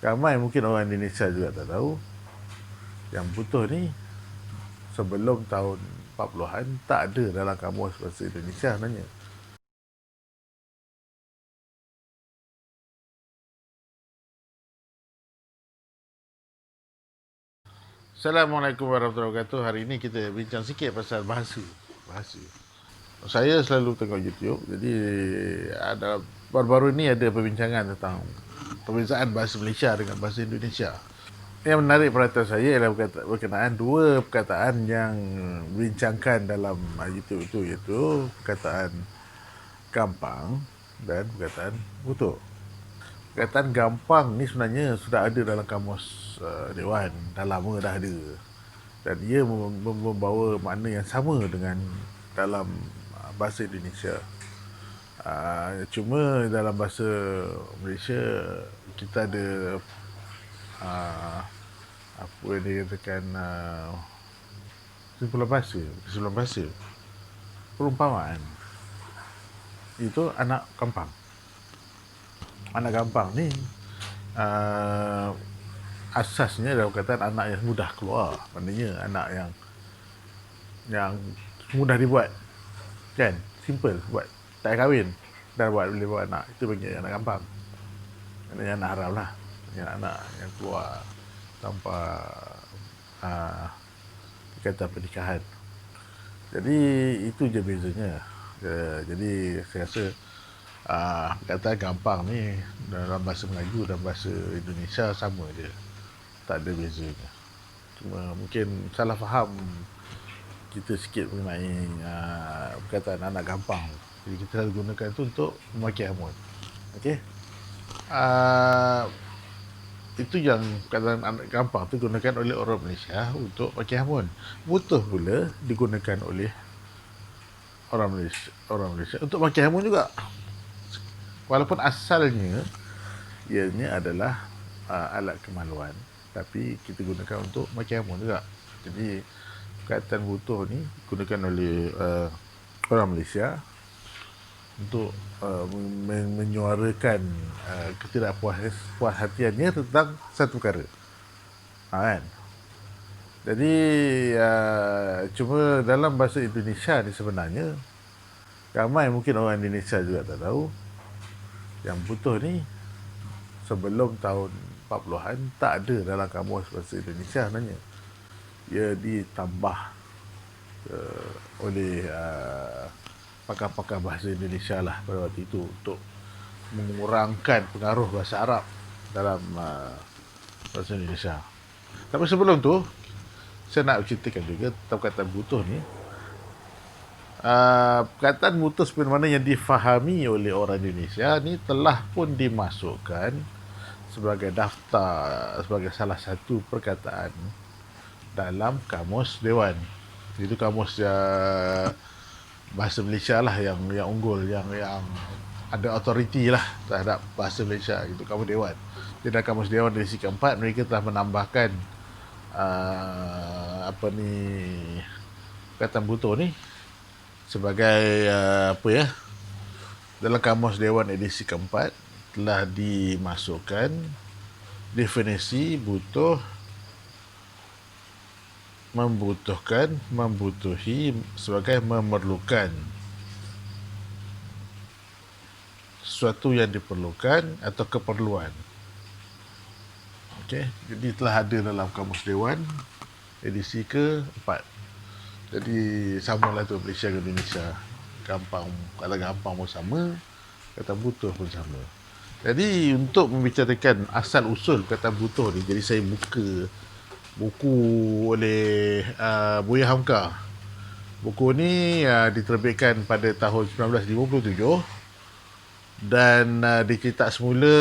Ramai mungkin orang Indonesia juga tak tahu yang butuh ni sebelum tahun 40-an tak ada dalam kamus bahasa Indonesia sebenarnya. Assalamualaikum warahmatullahi wabarakatuh. Hari ini kita bincang sikit pasal bahasa. Saya selalu tengok YouTube, jadi ada baru-baru ni ada perbincangan tentang perbezaan bahasa Malaysia dengan bahasa Indonesia. Yang menarik perhatian saya ialah berkenaan dua perkataan yang dibincangkan dalam YouTube itu, iaitu perkataan gampang dan perkataan butuh. Perkataan gampang ni sebenarnya sudah ada dalam kamus Dewan, dah lama dah ada, dan ia membawa makna yang sama dengan dalam bahasa Indonesia. Cuma dalam bahasa Malaysia kita ada apa yang dikatakan kesimpulan bahasa, perumpamaan. Itu anak gampang. Anak gampang ni asasnya adalah perkataan anak yang mudah keluar. Maknanya anak yang mudah dibuat, kan? Simple buat, tak kahwin dah boleh buat anak. Itu panggil anak gampang. Maknanya anak haram lah. Anak yang keluar tanpa kata pernikahan. Jadi itu je bezanya. Jadi saya rasa perkataan gampang ni dalam bahasa Melayu dan bahasa Indonesia sama je, tak ada bezanya. Cuma mungkin salah faham kita sikit mengenai perkataan anak gampang. Jadi kita selalu gunakan itu untuk memakai hamun. Okey. Itu yang perkataan anak gampang tu digunakan oleh orang Malaysia untuk pakai hamun. Butuh pula digunakan oleh orang Malaysia untuk pakai hamun juga. Walaupun asalnya ianya adalah alat kemaluan, tapi kita gunakan untuk pakai hamun juga. Jadi perkataan butuh ni digunakan oleh orang Malaysia untuk menyuarakan ketidakpuashatiannya tentang satu perkara, kan? Jadi cuma dalam bahasa Indonesia ni sebenarnya ramai mungkin orang Indonesia juga tak tahu yang butuh ni sebelum tahun 40-an tak ada dalam kamus bahasa Indonesia sebenarnya. Ia ditambah oleh pakar-pakar bahasa Indonesia lah pada waktu itu untuk mengurangkan pengaruh bahasa Arab dalam bahasa Indonesia. Tapi sebelum tu saya nak ceritakan juga tentang perkataan butuh ni. Perkataan butuh sebenarnya yang difahami oleh orang Indonesia ni telah pun dimasukkan sebagai daftar, sebagai salah satu perkataan dalam kamus Dewan. Itu kamus bahasa Malaysia lah yang unggul, yang ada autoriti lah terhadap bahasa Malaysia. Itu kamus Dewan. Di dalam kamus Dewan edisi keempat, mereka telah menambahkan perkataan butuh ni sebagai dalam kamus Dewan edisi keempat telah dimasukkan definisi butuh, membutuhkan, membutuhi sebagai memerlukan sesuatu yang diperlukan atau keperluan. Okey, jadi telah ada dalam kamus Dewan edisi ke-4. Jadi samalah tu Malaysia dengan Indonesia. Gampang, kata gampang pun sama, kata butuh pun sama. Jadi untuk membicarakan asal usul kata butuh ni, jadi saya buka buku oleh Buya Hamka. Buku ni diterbitkan pada tahun 1957 dan dicetak semula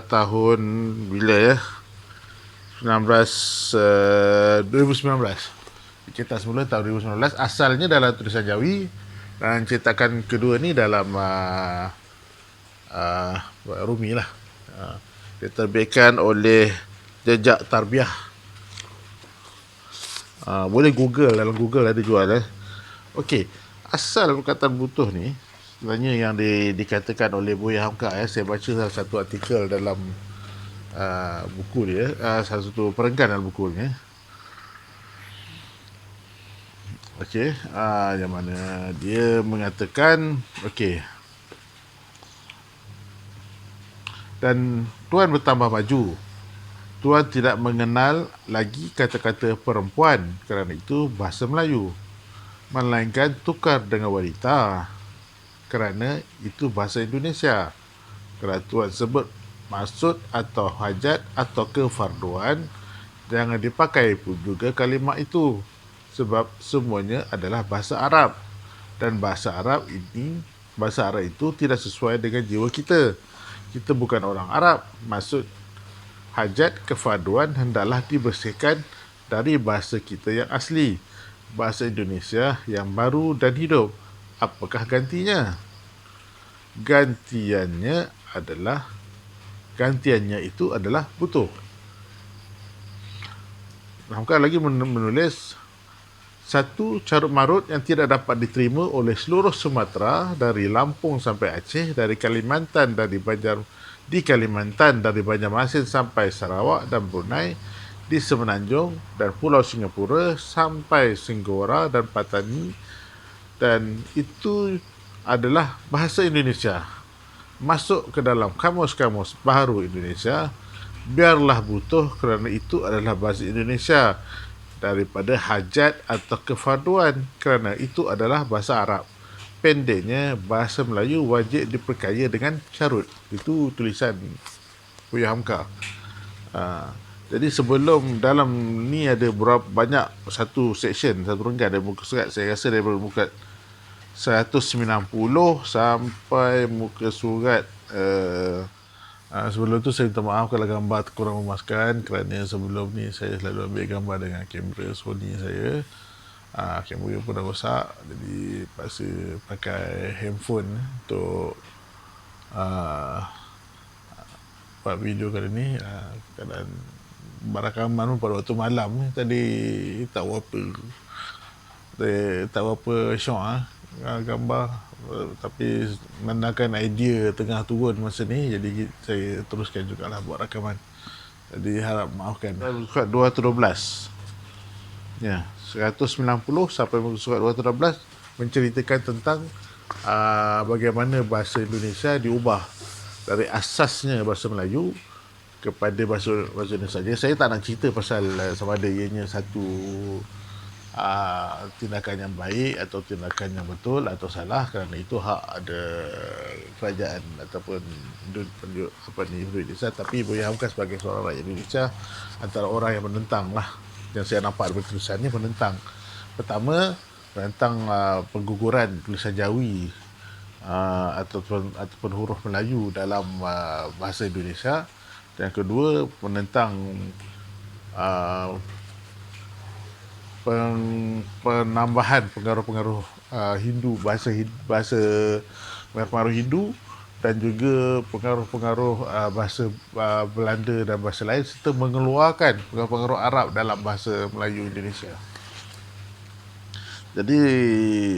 tahun bila ya? 2019. Dicetak semula tahun 2019. Asalnya dalam tulisan Jawi dan cetakan kedua ni dalam Rumi lah. Diterbitkan oleh Jejak Tarbiyah. Boleh Google, dalam Google ada jual. Okey, asal perkataan butuh ni sebenarnya yang dikatakan oleh Buya Hamka. Saya baca salah satu artikel dalam buku dia, salah satu perenggan dalam bukunya. Okey, yang mana dia mengatakan, okey, dan Tuan bertambah maju. Tuan tidak mengenal lagi kata-kata perempuan, kerana itu bahasa Melayu. Melainkan tukar dengan wanita, kerana itu bahasa Indonesia. Kerana Tuan sebut maksud atau hajat atau kefarduan, jangan dipakai pun juga kalimat itu, sebab semuanya adalah bahasa Arab. Dan bahasa Arab itu tidak sesuai dengan jiwa kita. Kita bukan orang Arab. Maksud, hajat, kefarduan hendaklah dibersihkan dari bahasa kita yang asli, bahasa Indonesia yang baru dan hidup. Apakah gantinya? Gantiannya itu adalah butuh. Hamka lagi menulis, satu carut marut yang tidak dapat diterima oleh seluruh Sumatera, dari Lampung sampai Aceh, di Kalimantan dari Banjarmasin sampai Sarawak dan Brunei, di Semenanjung dan Pulau Singapura sampai Singgora dan Patani, dan itu adalah bahasa Indonesia. Masuk ke dalam kamus-kamus baru Indonesia, biarlah butuh, kerana itu adalah bahasa Indonesia, daripada hajat atau kefarduan, kerana itu adalah bahasa Arab. Pendeknya, bahasa Melayu wajib diperkaya dengan carut. Itu tulisan Buya Hamka. Jadi sebelum dalam ni ada banyak, satu section, satu renggan ada muka surat, saya rasa daripada muka 190 sampai muka surat sebelum tu saya minta maaf kalau gambar kurang memuaskan, kerana sebelum ni saya selalu ambil gambar dengan kamera Sony saya. Kamera pun dah rosak, jadi paksa pakai handphone untuk buat video kali ni. Keadaan rakaman pun pada waktu malam ni, tadi tak berapa syok gambar, tapi menandakan idea tengah turun masa ni, jadi saya teruskan jugalah buat rakaman. Jadi harap maafkan. Surat 212, ya, 190 sampai surat 212 menceritakan tentang bagaimana bahasa Indonesia diubah dari asasnya bahasa Melayu kepada bahasa Indonesia saja. Saya tak nak cerita pasal sama ada ianya satu tindakan yang baik atau tindakan yang betul atau salah, kerana itu hak ada kerajaan ataupun penduduk Indonesia. Tapi Buya Hamka sebagai seorang rakyat Indonesia, antara orang yang menentang lah, yang saya nampak dari tulisannya menentang. Pertama, menentang pengguguran tulisan Jawi ataupun huruf Melayu dalam bahasa Indonesia. Dan kedua, menentang penambahan pengaruh-pengaruh Hindu, bahasa pengaruh Hindu, dan juga pengaruh-pengaruh bahasa Belanda dan bahasa lain, serta mengeluarkan pengaruh-pengaruh Arab dalam bahasa Melayu Indonesia. Jadi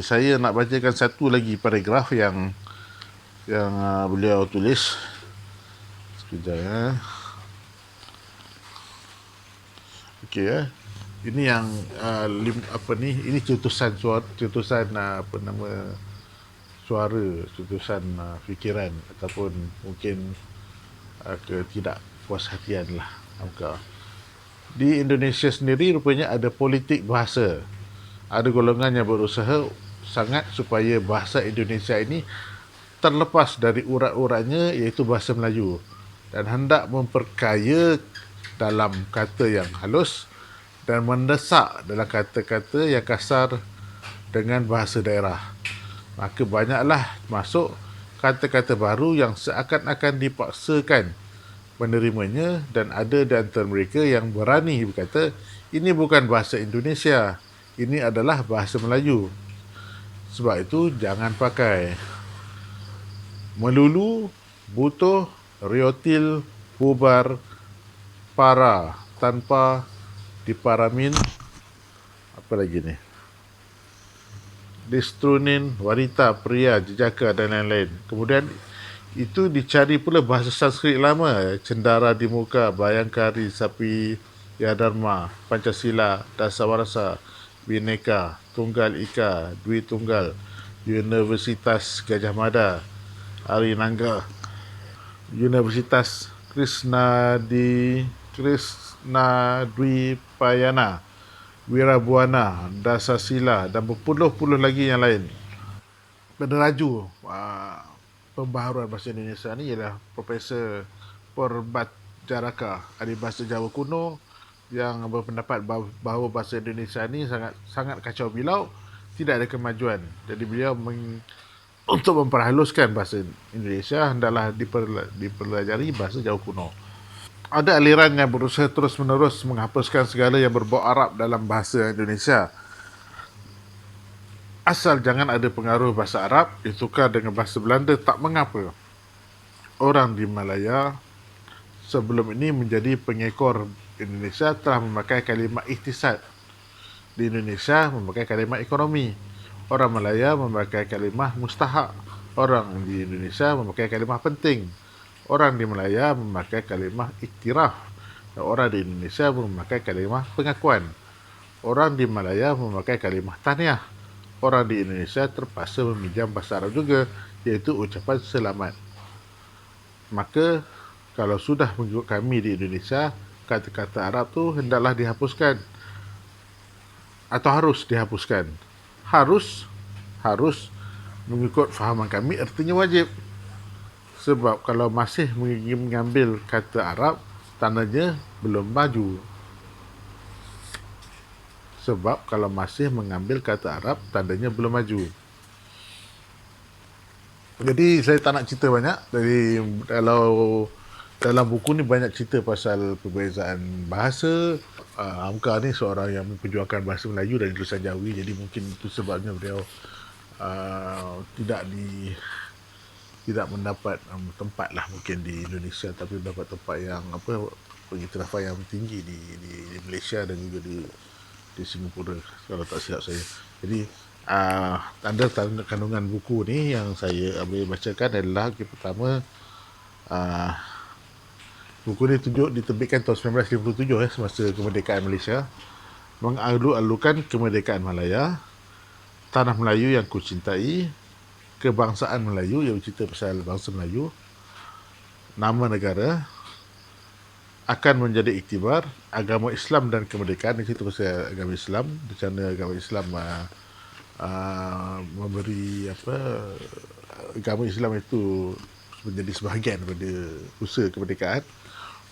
saya nak bacakan satu lagi paragraf yang beliau tulis. Sekejap ya. Okey ya. Ini yang ini cetusan fikiran ataupun mungkin ketidakpuashatian lah. Di Indonesia sendiri rupanya ada politik bahasa. Ada golongan yang berusaha sangat supaya bahasa Indonesia ini terlepas dari urat-uratnya, iaitu bahasa Melayu, dan hendak memperkaya dalam kata yang halus dan mendesak dalam kata-kata yang kasar dengan bahasa daerah. Maka banyaklah masuk kata-kata baru yang seakan-akan dipaksakan menerimanya, dan ada di antara mereka yang berani berkata, ini bukan bahasa Indonesia, ini adalah bahasa Melayu. Sebab itu jangan pakai. Melulu, butuh, riotil, bubar, para, tanpa, diparamin, apa lagi ni, distrunin, wanita, pria, jejaka dan lain-lain. Kemudian Itu dicari pula bahasa Sanskrit lama, cendara di muka, bayangkari, sapi, ya dharma, Pancasila, dasawarsa, bineka, tunggal ika, dwi tunggal, Universitas Gajah Mada, Arinangga, Universitas Krishna Dwi Payana, Wirabuana, Dasasila dan berpuluh-puluh lagi yang lain. Peneraju pembaharuan bahasa Indonesia ni ialah Profesor Porbatjaraka, ahli bahasa Jawa kuno yang berpendapat bahawa bahasa Indonesia ni sangat sangat kacau bilau, tidak ada kemajuan. Jadi beliau untuk memperhaluskan bahasa Indonesia hendaklah dipelajari bahasa Jawa kuno. Ada aliran yang berusaha terus-menerus menghapuskan segala yang berbau Arab dalam bahasa Indonesia. Asal jangan ada pengaruh bahasa Arab ditukar dengan bahasa Belanda, tak mengapa. Orang di Malaya sebelum ini menjadi pengekor Indonesia telah memakai kalimah iktisad. Di Indonesia memakai kalimah ekonomi. Orang Malaya memakai kalimah mustahak. Orang di Indonesia memakai kalimah penting. Orang di Malaya memakai kalimah iktiraf. Dan orang di Indonesia memakai kalimah pengakuan. Orang di Malaya memakai kalimah tahniah. Orang di Indonesia terpaksa meminjam bahasa Arab juga, iaitu ucapan selamat. Maka kalau sudah mengikut kami di Indonesia, kata-kata Arab tu hendaklah dihapuskan atau harus dihapuskan. Harus mengikut fahaman kami artinya wajib. Sebab kalau masih mengambil kata Arab, tandanya belum maju. Sebab kalau masih mengambil kata Arab, tandanya belum maju. Jadi saya tak nak cerita banyak. Jadi kalau dalam buku ni banyak cerita pasal perbezaan bahasa. Hamka ni seorang yang memperjuangkan bahasa Melayu dan tulisan Jawi. Jadi mungkin itu sebabnya beliau tidak mendapat tempat lah mungkin di Indonesia, tapi mendapat tempat yang pengiktirafan yang tinggi di Malaysia dan juga di Singapura kalau tak silap saya. Jadi tanda kandungan buku ni yang saya boleh bacakan adalah pertama, buku ni diterbitkan tahun 1957 semasa kemerdekaan Malaysia, mengalu-alukan kemerdekaan Malaya, tanah Melayu yang kucintai, kebangsaan Melayu yang bercerita pasal bangsa Melayu, nama negara, akan menjadi iktibar, agama Islam dan kemerdekaan. Di situ pasal agama Islam, di sana agama Islam memberi agama Islam itu menjadi sebahagian daripada usaha kemerdekaan,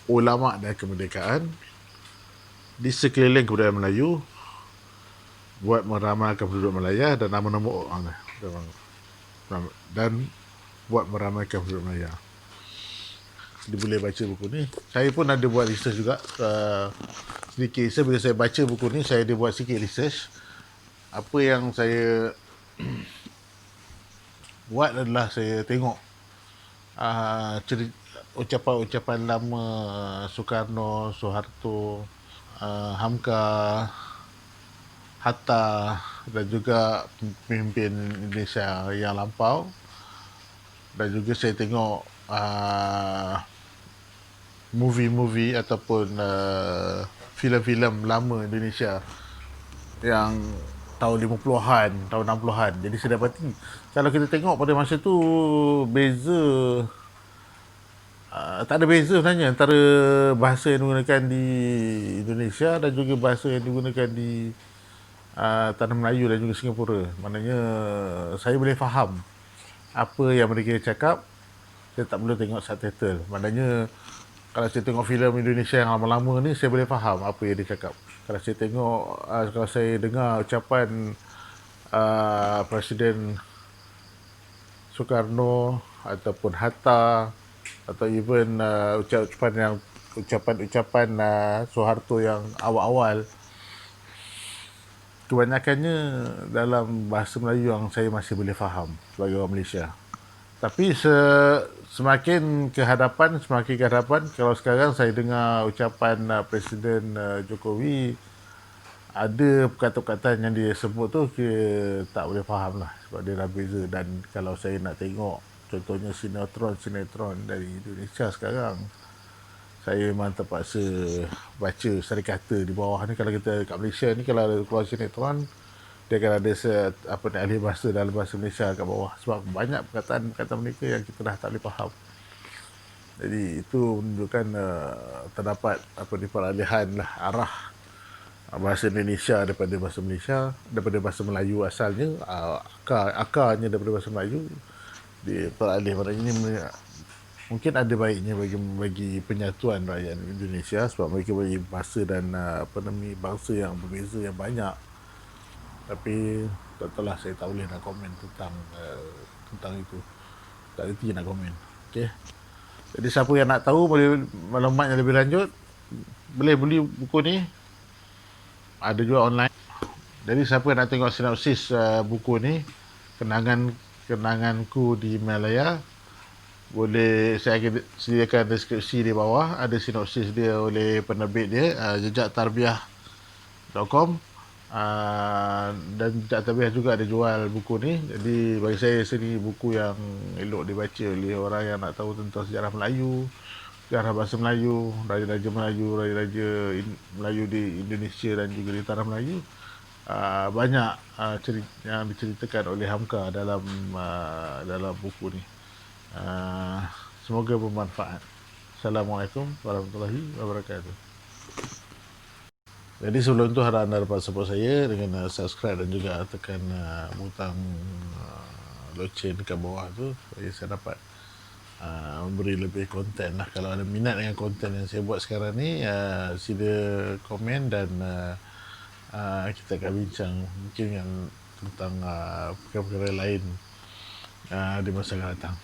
ulama dan kemerdekaan, di sekeliling kebudayaan Melayu, buat meramalkan penduduk Malaya dan nama-nama orang dan buat meramalkan penduduk Malaya. Dia boleh baca buku ni. Saya pun ada buat research juga, sedikit research. Bila saya baca buku ni, saya ada buat sikit research. Apa yang saya buat adalah saya tengok ucapan-ucapan lama Soekarno, Soeharto, Hamka, Hatta dan juga pemimpin Indonesia yang lampau. Dan juga saya tengok movie-movie ataupun filem-filem lama Indonesia yang tahun 50-an, tahun 60-an. Jadi saya dapati kalau kita tengok pada masa tu tak ada beza sebenarnya antara bahasa yang digunakan di Indonesia dan juga bahasa yang digunakan di tanah Melayu dan juga Singapura. Maknanya saya boleh faham apa yang mereka cakap. Saya tak perlu tengok subtitle. Maknanya kalau saya tengok filem Indonesia yang lama-lama ni, saya boleh faham apa yang dia cakap. Kalau saya dengar ucapan Presiden Soekarno ataupun Hatta, atau even ucapan Soeharto yang awal-awal, kebanyakannya dalam bahasa Melayu yang saya masih boleh faham sebagai orang Malaysia. Tapi semakin ke hadapan, kalau sekarang saya dengar ucapan Presiden Jokowi, ada perkataan-perkataan yang dia sebut tu tak boleh faham lah, sebab dia dah beza. Dan kalau saya nak tengok contohnya sinetron dari Indonesia sekarang. Saya memang terpaksa baca sari kata di bawah ni. Kalau kita kat Malaysia ni, kalau ada keluar sinetron, dia akan ada ahli bahasa dalam bahasa Malaysia kat bawah, sebab banyak perkataan mereka yang kita dah tak boleh faham. Jadi itu menunjukkan terdapat peralihan lah arah bahasa Indonesia daripada bahasa Malaysia, daripada bahasa Melayu asalnya, akarnya daripada bahasa Melayu dia peralih. Maknanya mungkin ada baiknya bagi penyatuan rakyat Indonesia, sebab mereka bagi bahasa dan bangsa yang berbeza yang banyak. Tapi tak tahulah, saya tak boleh nak komen tentang itu. Tak reti nak komen. Okey. Jadi siapa yang nak tahu, boleh maklumat yang lebih lanjut, boleh beli buku ni. Ada juga online. Jadi siapa yang nak tengok sinopsis buku ni, Kenanganku di Malaya, boleh, saya akan sediakan deskripsi di bawah. Ada sinopsis dia oleh penerbit dia, jejaktarbiah.com. Dan Jejak Tarbiah juga ada jual buku ni. Jadi bagi saya sini buku yang elok dibaca oleh orang yang nak tahu tentang sejarah Melayu, sejarah bahasa Melayu, raja-raja Melayu, raja-raja Melayu di Indonesia dan juga di tanah Melayu. Banyak cerita yang diceritakan oleh Hamka dalam buku ni. Semoga bermanfaat. Assalamualaikum warahmatullahi wabarakatuh. Jadi sebelum tu, harap anda dapat support saya dengan subscribe dan juga tekan butang loceng dekat bawah tu, supaya saya dapat memberi lebih konten lah. Kalau ada minat dengan konten yang saya buat sekarang ni, sila komen dan kita akan bincang mungkin tentang perkara-perkara lain di masa akan datang.